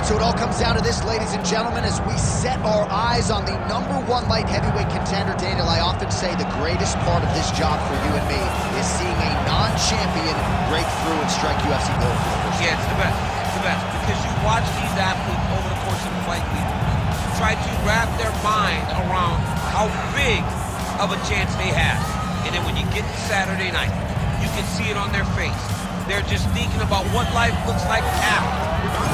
right, so it all comes down to this, ladies and gentlemen, as we set our eyes on the #1 light heavyweight contender. Daniel, I often say the greatest part of this job for you and me is seeing a non-champion break through and strike UFC gold. Yeah, it's the best. It's the best because you watch these athletes over the course of the fight week try to wrap their mind around how big of a chance they have. And then when you get to Saturday night, you can see it on their face. They're just thinking about what life looks like now.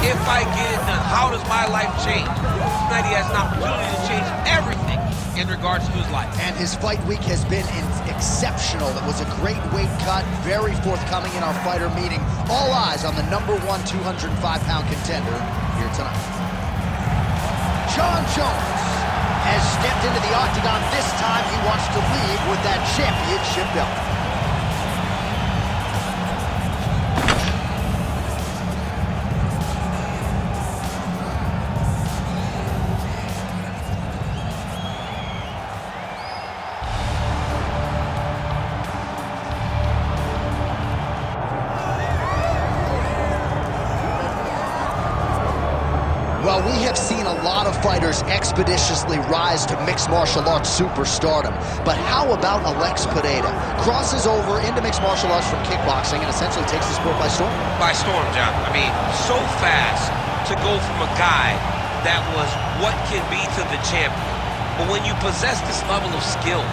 If I get it done, how does my life change? Tonight he has an opportunity to change everything in regards to his life. And his fight week has been exceptional. It was a great weight cut, very forthcoming in our fighter meeting. All eyes on the #1 205-pound contender here tonight. Jon Jones has stepped into the octagon. This time he wants to leave with that championship belt. Well, we have seen a lot of fighters expeditiously rise to mixed martial arts superstardom. But how about Alex Pereira? Crosses over into mixed martial arts from kickboxing and essentially takes the sport by storm. By storm, John. I mean, so fast to go from a guy that was what can be to the champion. But when you possess this level of skill,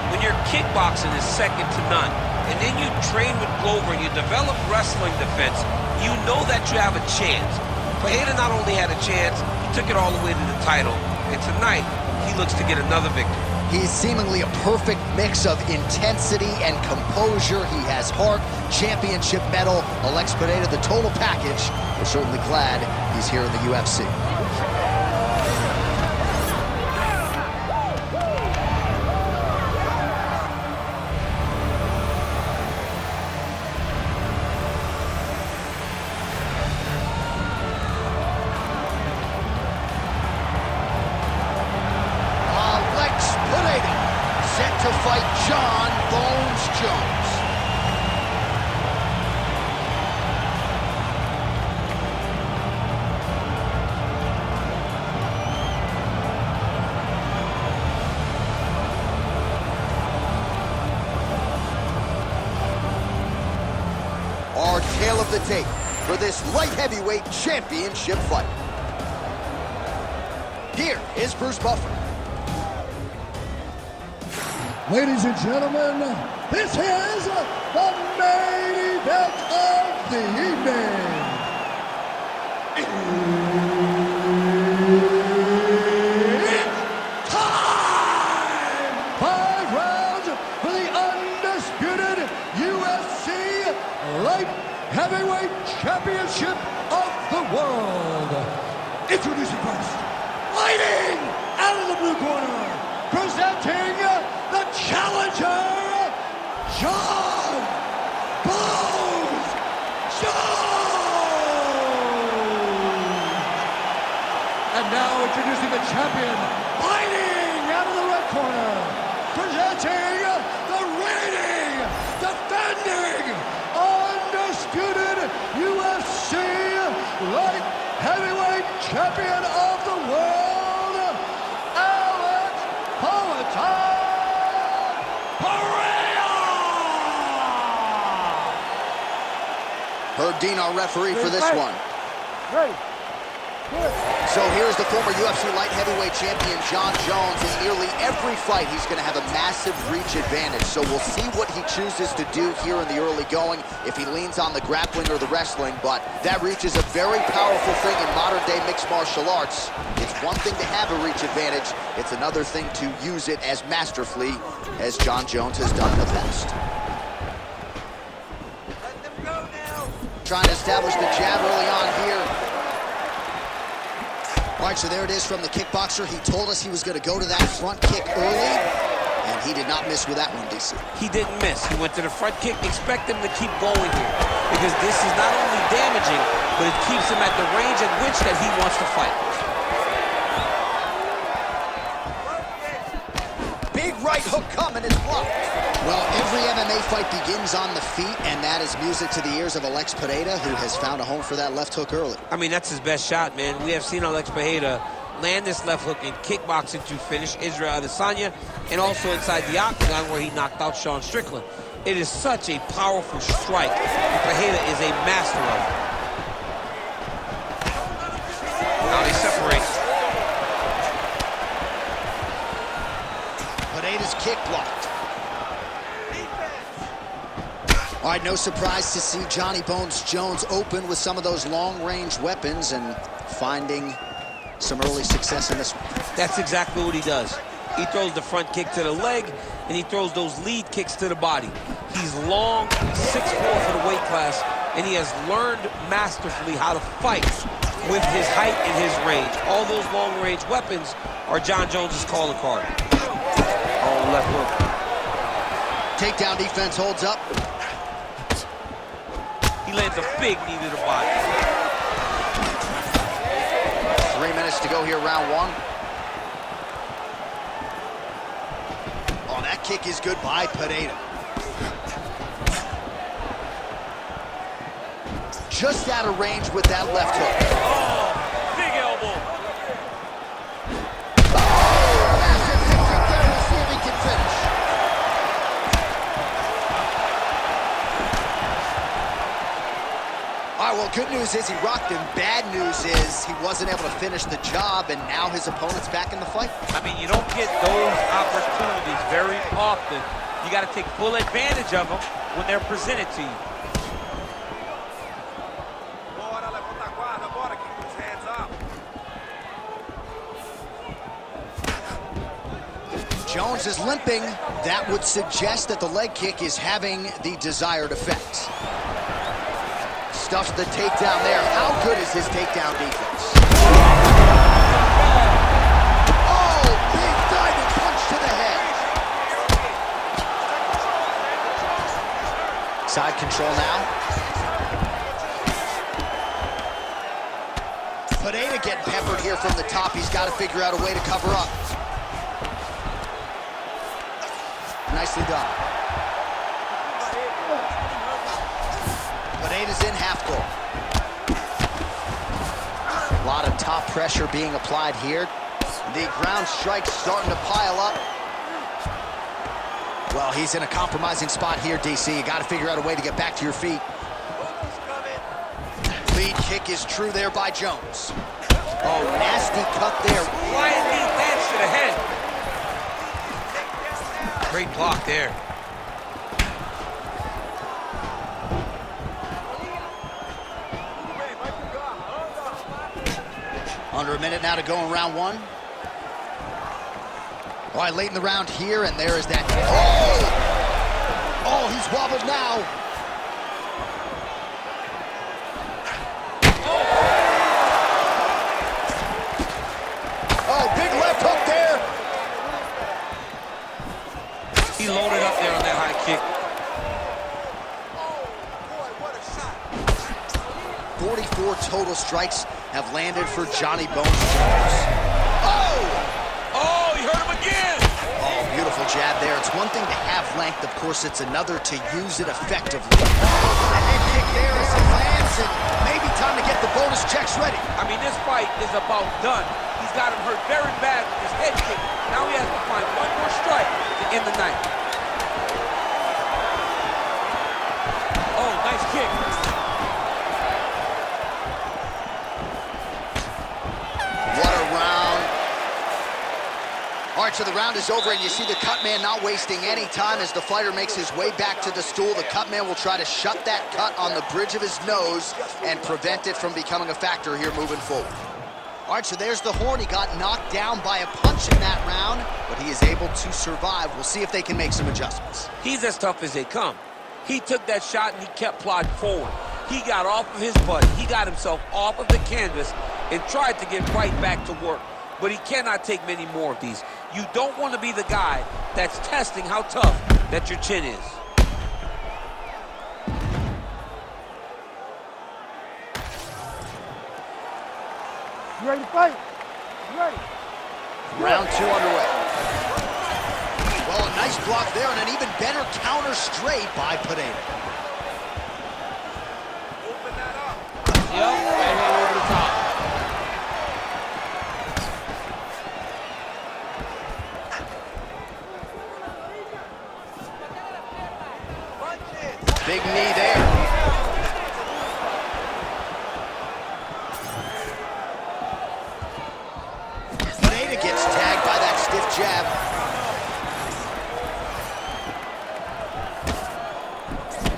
when your kickboxing is second to none, and then you train with Glover and you develop wrestling defense, you know that you have a chance. Poatan not only had a chance, he took it all the way to the title. And tonight, he looks to get another victory. He's seemingly a perfect mix of intensity and composure. He has heart, championship medal, Alex Pereira, the total package. We're certainly glad he's here in the UFC. Set to fight Jon Bones Jones. Our tale of the tape for this light heavyweight championship fight. Here is Bruce Buffer. Ladies and gentlemen, this is the main event of the evening. It's time! 5 rounds for the undisputed UFC Light Heavyweight Championship of the world. Introducing first, fighting out of the blue corner, presenting the challenger, Jon Bones Jones! And now introducing the champion, fighting out of the red corner, presenting the reigning, defending, undisputed UFC Light Heavyweight Champion of the world, Poatan. Herb Dean, our referee for this one. Ready. So here's the former UFC light heavyweight champion, Jon Jones. In nearly every fight, he's going to have a massive reach advantage. So we'll see what he chooses to do here in the early going, if he leans on the grappling or the wrestling. But that reach is a very powerful thing in modern-day mixed martial arts. It's one thing to have a reach advantage. It's another thing to use it as masterfully as Jon Jones has done in the past. Trying to establish the jab early on here. All right, so there it is from the kickboxer. He told us he was going to go to that front kick early, and he did not miss with that one, DC. He didn't miss. He went to the front kick. Expect him to keep going here, because this is not only damaging, but it keeps him at the range at which that he wants to fight. Big right hook coming. and it's blocked. Well, every MMA fight begins on the feet, and that is music to the ears of Alex Pereira, who has found a home for that left hook early. I mean, that's his best shot, man. We have seen Alex Pereira land this left hook in kickboxing to finish Israel Adesanya, and also inside the octagon where he knocked out Sean Strickland. It is such a powerful strike, and Pereira is a master of it. Now they separate. Pereira's kick blocked. All right, no surprise to see Johnny Bones Jones open with some of those long-range weapons and finding some early success in this one. That's exactly what he does. He throws the front kick to the leg, and he throws those lead kicks to the body. He's long, 6'4" for the weight class, and he has learned masterfully how to fight with his height and his range. All those long-range weapons are Jon Jones' calling card. Oh, left hook. Takedown defense holds up. He lands a big knee to the body. 3 minutes to go here, round one. Oh, that kick is good by Pereira. Just out of range with that left hook. Oh, big elbow. Oh, massive hip kick there. We'll see if he can finish. All right, well, good news is he rocked him. Bad news is he wasn't able to finish the job, and now his opponent's back in the fight. I mean, you don't get those opportunities very often. You got to take full advantage of them when they're presented to you. Jones is limping. That would suggest that the leg kick is having the desired effect. Stuffs the takedown there. How good is his takedown defense? Oh, big diving punch to the head. Side control now. Poatan getting peppered here from the top. He's got to figure out a way to cover up. Nicely done. Poata's in half guard. A lot of top pressure being applied here. The ground strike's starting to pile up. Well, he's in a compromising spot here, DC. You got to figure out a way to get back to your feet. Lead kick is true there by Jones. Oh, nasty cut there. Flying knee dance to the head. Great block there. Under a minute now to go in round one. All right, late in the round here, and there is that. Oh! Oh, he's wobbled now. Oh, big left hook there. He loaded up there on that high kick. 44 total strikes have landed for Johnny Bones Jones. Oh! Oh, he hurt him again! Oh, beautiful jab there. It's one thing to have length. Of course, it's another to use it effectively. A head kick there as he lands, and maybe time to get the bonus checks ready. I mean, this fight is about done. He's got him hurt very bad with his head kick. Now he has to find one more strike to end the night. Oh, nice kick. What a round. All right, so the round is over, and you see the cut man not wasting any time as the fighter makes his way back to the stool. The cut man will try to shut that cut on the bridge of his nose and prevent it from becoming a factor here moving forward. All right, so there's the horn. He got knocked down by a punch in that round, but he is able to survive. We'll see if they can make some adjustments. He's as tough as they come. He took that shot and he kept plodding forward. He got off of his butt. He got himself off of the canvas and tried to get right back to work. But he cannot take many more of these. You don't want to be the guy that's testing how tough that your chin is. You ready to fight? You ready? Round two underway. Well, a nice Nice block there, and an even better counter straight by Pereira. Yep, right hand over the top. Big knee there. Pereira gets tagged by that stiff jab.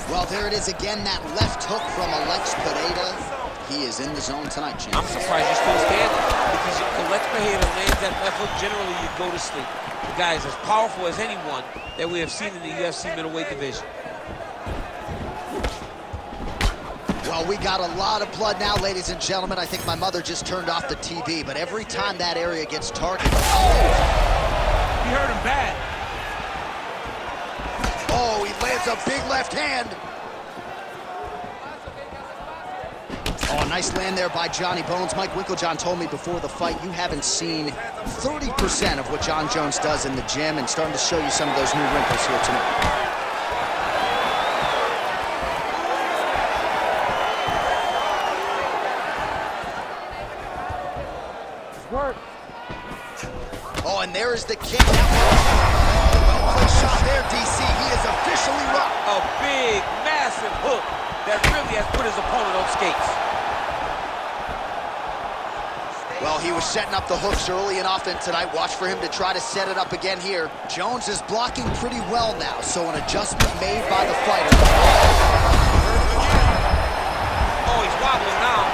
Well, there it is again, that left hook from Alex Pereira. He is in the zone tonight, champ. I'm surprised you're still standing, because if Alex Pereira lands that left hook, generally you go to sleep. The guy is as powerful as anyone that we have seen in the UFC middleweight division. Well, we got a lot of blood now, ladies and gentlemen. I think my mother just turned off the TV, but every time that area gets targeted... Oh! He hurt him bad. Oh, he lands a big left hand. Oh, nice land there by Johnny Bones. Mike Winklejohn told me before the fight, you haven't seen 30% of what Jon Jones does in the gym, and starting to show you some of those new wrinkles here tonight. Oh, and there is the kick. Well-placed shot there, DC. He is officially rocked. A big, massive hook that really has put his opponent on skates. Well, he was setting up the hooks early and often tonight. Watch for him to try to set it up again here. Jones is blocking pretty well now, so an adjustment made by the fighter. Oh, he's wobbling now.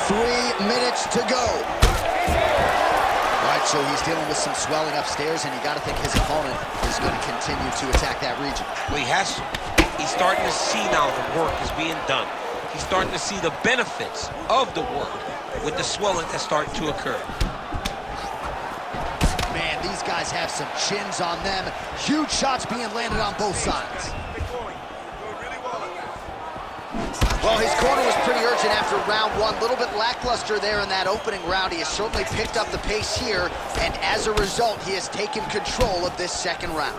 3 minutes to go. All right, so he's dealing with some swelling upstairs, and you got to think his opponent is going to continue to attack that region. Well, he has to. He's starting to see now the work is being done. He's starting to see the benefits of the work with the swelling that's starting to occur. Man, these guys have some chins on them. Huge shots being landed on both sides. Well, his corner was pretty urgent after round one. A little bit lackluster there in that opening round. He has certainly picked up the pace here, and as a result, he has taken control of this second round.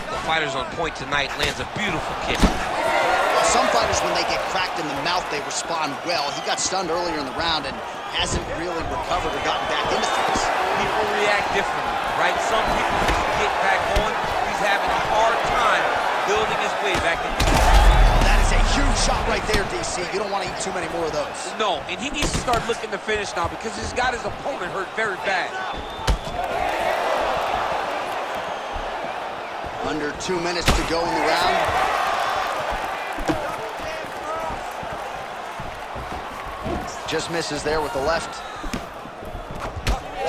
The fighter's on point tonight, lands a beautiful kick. Well, some fighters, when they get cracked in the mouth, they respond well. He got stunned earlier in the round and hasn't really recovered or gotten back into things. People react differently, right? Some people just get back on. He's having a hard time building his way back into the That is a huge shot right there, DC. You don't want to eat too many more of those. No, and he needs to start looking to finish now because he's got his opponent hurt very bad. Under 2 minutes to go in the round. Just misses there with the left.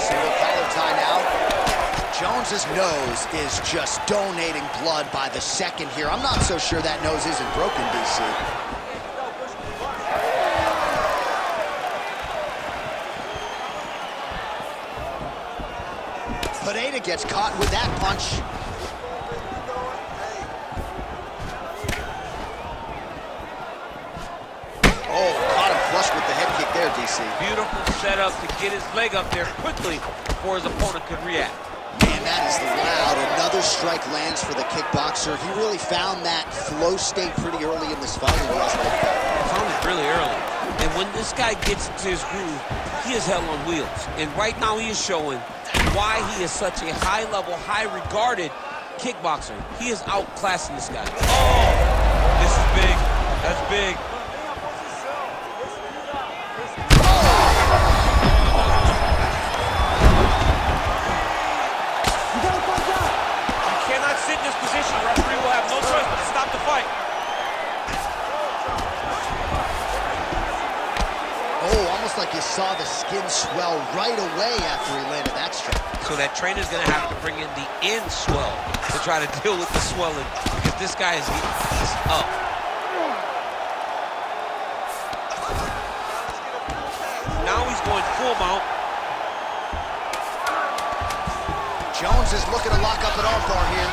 Single collar tie now. Jones's nose is just donating blood by the second here. I'm not so sure that nose isn't broken, DC. Pereira gets caught with that punch. Oh, caught him flush with the head kick there, DC. Beautiful setup to get his leg up there quickly before his opponent could react. Man, that is loud. Another strike lands for the kickboxer. He really found that flow state pretty early in this fight. And He found it really early. And when this guy gets into his groove, he is hell on wheels. And right now he is showing why he is such a high-level, high-regarded kickboxer. He is outclassing this guy. Oh, this is big. That's big. Sit in this position, the referee will have no choice but to stop the fight. Oh, almost like you saw the skin swell right away after he landed that strike. So that trainer's gonna have to bring in the end swell to try to deal with the swelling because this guy is up. Now he's going full mount. Jones is looking to lock up an armbar here.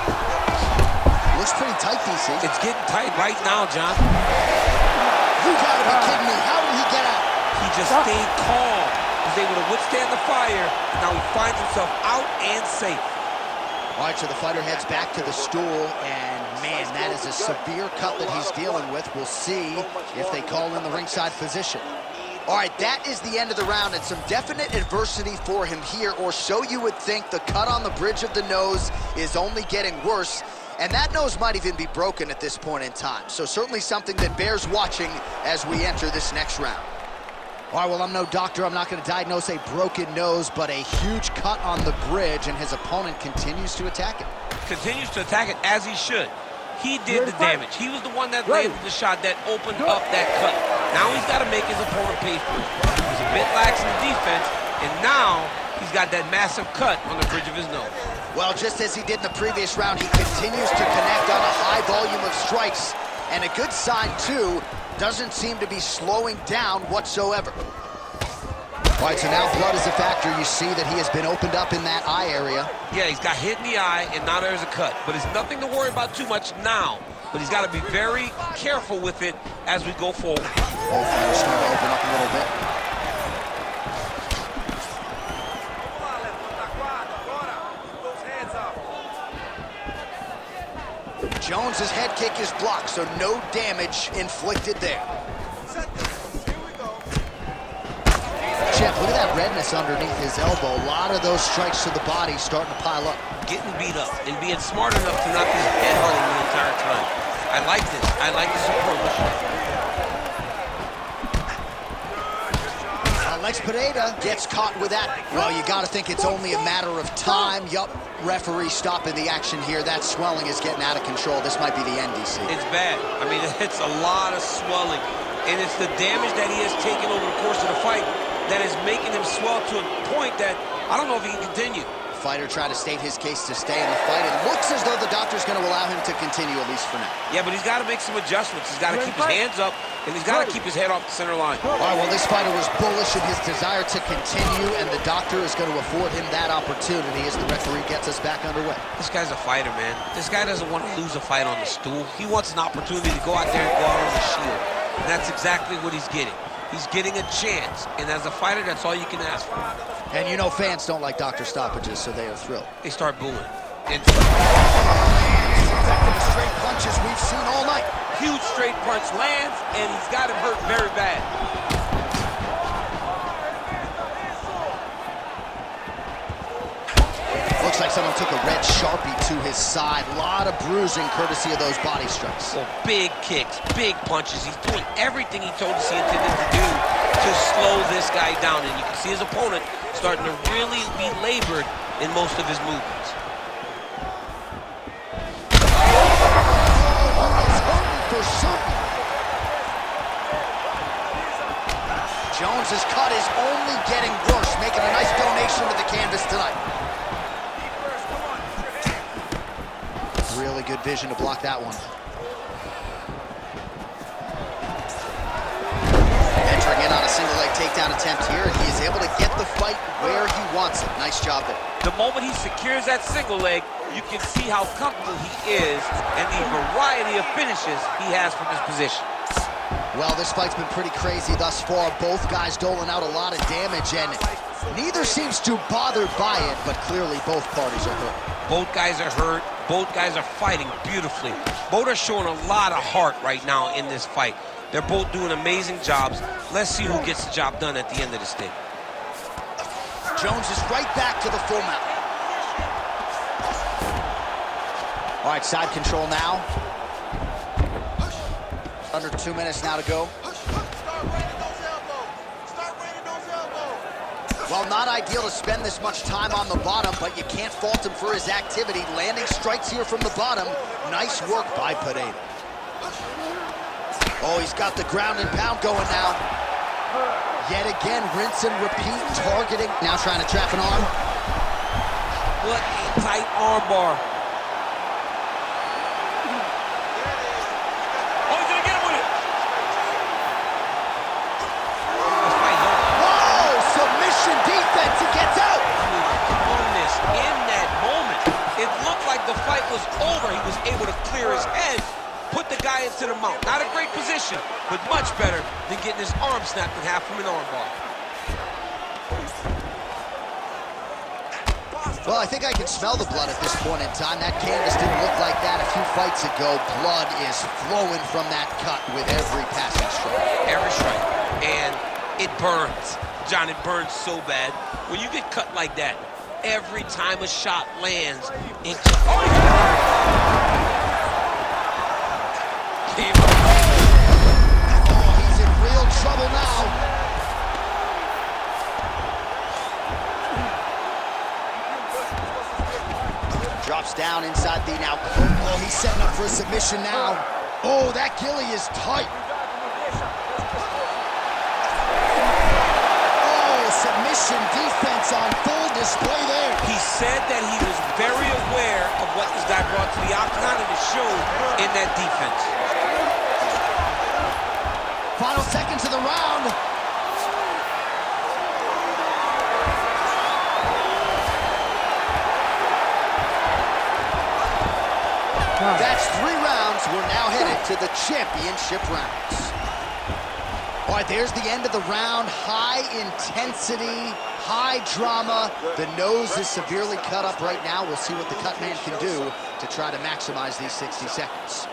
Looks pretty tight, DC. It's getting tight right now, John. You gotta be kidding me. How did he get out? He just stayed calm. He was able to withstand the fire, and now he finds himself out and safe. All right, so the fighter heads back to the stool, and man, that is a severe cut that he's dealing with. We'll see if they call in the ringside physician. All right, that is the end of the round, and some definite adversity for him here, or so you would think. The cut on the bridge of the nose is only getting worse, and that nose might even be broken at this point in time. So certainly something that bears watching as we enter this next round. All right, well, I'm no doctor. I'm not going to diagnose a broken nose, but a huge cut on the bridge, and his opponent continues to attack him. Continues to attack it as he should. He did the damage. He was the one that landed the shot that opened up that cut. Now he's got to make his opponent pay for it. He was a bit lax in the defense, and now he's got that massive cut on the bridge of his nose. Well, just as he did in the previous round, he continues to connect on a high volume of strikes. And a good sign, too, doesn't seem to be slowing down whatsoever. All right, so now blood is a factor. You see that he has been opened up in that eye area. Yeah, he's got hit in the eye, and now there's a cut. But it's nothing to worry about too much now. But he's got to be very careful with it as we go forward. Both fighters start to open up a little bit. Jones's head kick is blocked, so no damage inflicted there. Jeff, look at that redness underneath his elbow. A lot of those strikes to the body starting to pile up. Getting beat up and being smart enough to not be headhunting the entire time. I like this. I like this approach. Alex Pereira gets caught with that. Well, you got to think it's only a matter of time. Yup, referee stopping the action here. That swelling is getting out of control. This might be the end, DC. It's bad. I mean, it's a lot of swelling. And it's the damage that he has taken over the course of the fight that is making him swell to a point that I don't know if he can continue. Fighter trying to state his case to stay in the fight. It looks as though the doctor's going to allow him to continue, at least for now. Yeah, but he's got to make some adjustments. He's got to keep his hands up, and he's got to keep his head off the center line. All right, well, this fighter was bullish in his desire to continue, and the doctor is going to afford him that opportunity as the referee gets us back underway. This guy's a fighter, man. This guy doesn't want to lose a fight on the stool. He wants an opportunity to go out there and go out on the shield. And that's exactly what he's getting. He's getting a chance, and as a fighter, that's all you can ask for. And you know fans don't like doctor stoppages, so they are thrilled. They start booing. And the straight punches we've seen all night. Huge straight punch lands, and he's got him hurt very bad. Looks like someone took a red Sharpie to his side. A lot of bruising courtesy of those body strikes. Well, big kicks, big punches. He's doing everything he told us he intended to do to slow this guy down. And you can see his opponent starting to really be labored in most of his movements. For certain. Jones's cut is only getting worse, making a nice donation to the canvas tonight. Really good vision to block that one. Entering in on a single leg takedown attempt here, and he is able to get the fight where he wants it. Nice job there. The moment he secures that single leg, you can see how comfortable he is and the variety of finishes he has from his position. Well, this fight's been pretty crazy thus far. Both guys doling out a lot of damage, and neither seems too bothered by it, but clearly both parties are hurt. Both guys are hurt. Both guys are fighting beautifully. Both are showing a lot of heart right now in this fight. They're both doing amazing jobs. Let's see who gets the job done at the end of this thing. Jones is right back to the full mount. All right, side control now. Under 2 minutes now to go. Well, not ideal to spend this much time on the bottom, but you can't fault him for his activity. Landing strikes here from the bottom. Nice work by Pereira. Oh, he's got the ground and pound going now. Yet again, rinse and repeat, targeting. Now trying to trap an arm. What a tight arm bar. The fight was over. He was able to clear his head, put the guy guy into the mount. Not a great position, but much better than getting his arm snapped in half from an armbar. Well, I think I can smell the blood at this point in time. That canvas didn't look like that a few fights ago. Blood is flowing from that cut with every passing strike. Every strike. And it burns. John, it burns so bad. When you get cut like that, every time a shot lands, it... Oh, he's in real trouble now. Drops down inside the now. Oh, he's setting up for a submission now. Oh, that ghillie is tight. Oh, submission defense on full display there. He said that he was very aware of what this guy brought to the octagon, and it showed in that defense. Final seconds of the round. That's 3 rounds. We're now headed to the championship rounds. All right, there's the end of the round. High intensity, high drama. The nose is severely cut up right now. We'll see what the cut man can do to try to maximize these 60 seconds.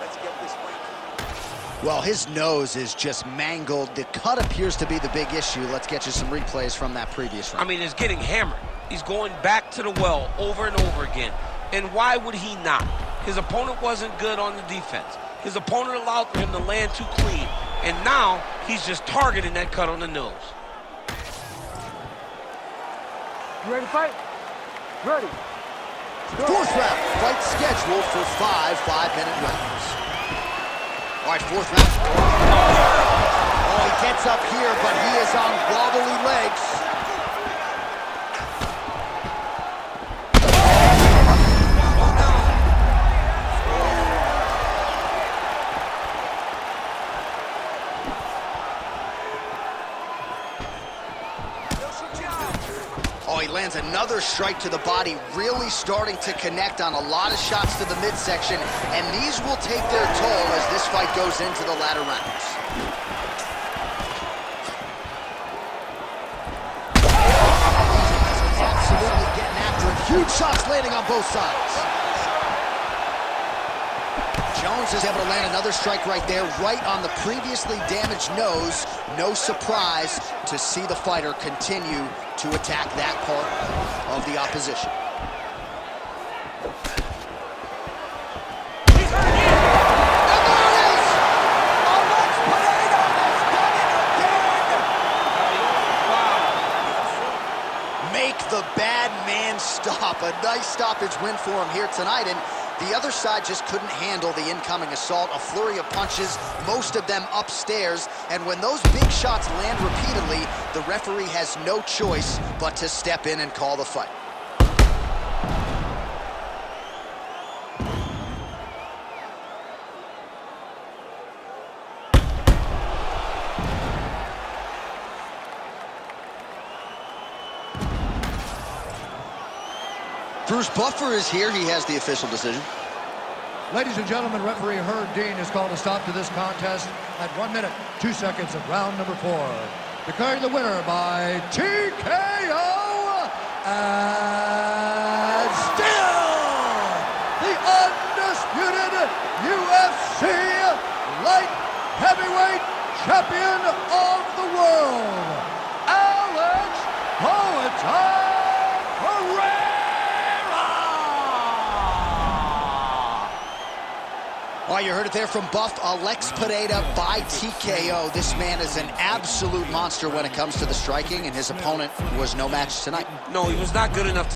Well, his nose is just mangled. The cut appears to be the big issue. Let's get you some replays from that previous round. I mean, it's getting hammered. He's going back to the well over and over again. And why would he not? His opponent wasn't good on the defense. His opponent allowed for him to land too clean. And now, he's just targeting that cut on the nose. You ready to fight? Ready. Fourth round, fight scheduled for 5 5-minute rounds. All right, fourth round. Oh, he gets up here, but he is on wobbly legs. Oh, he lands another strike to the body, really starting to connect on a lot of shots to the midsection, and these will take their toll as this fight goes into the latter rounds. Absolutely getting after it. Huge shots landing on both sides. Jones is able to land another strike right there, right on the previously damaged nose. No surprise to see the fighter continue to attack that part of the opposition. And there it is! Alex Pereira has done it again! Make the bad man stop. A nice stoppage win for him here tonight, and the other side just couldn't handle the incoming assault. A flurry of punches, most of them upstairs. And when those big shots land repeatedly, the referee has no choice but to step in and call the fight. Bruce Buffer is here. He has the official decision. Ladies and gentlemen, referee Herb Dean has called a stop to this contest at 1 minute, 2 seconds of round number 4. Declaring the winner by TKO and still the undisputed UFC light heavyweight champion of the world, Alex Poatan Pereira. Oh, you heard it there from Buff. Alex Pereira by TKO. This man is an absolute monster when it comes to the striking, and his opponent was no match tonight. No, he was not good enough to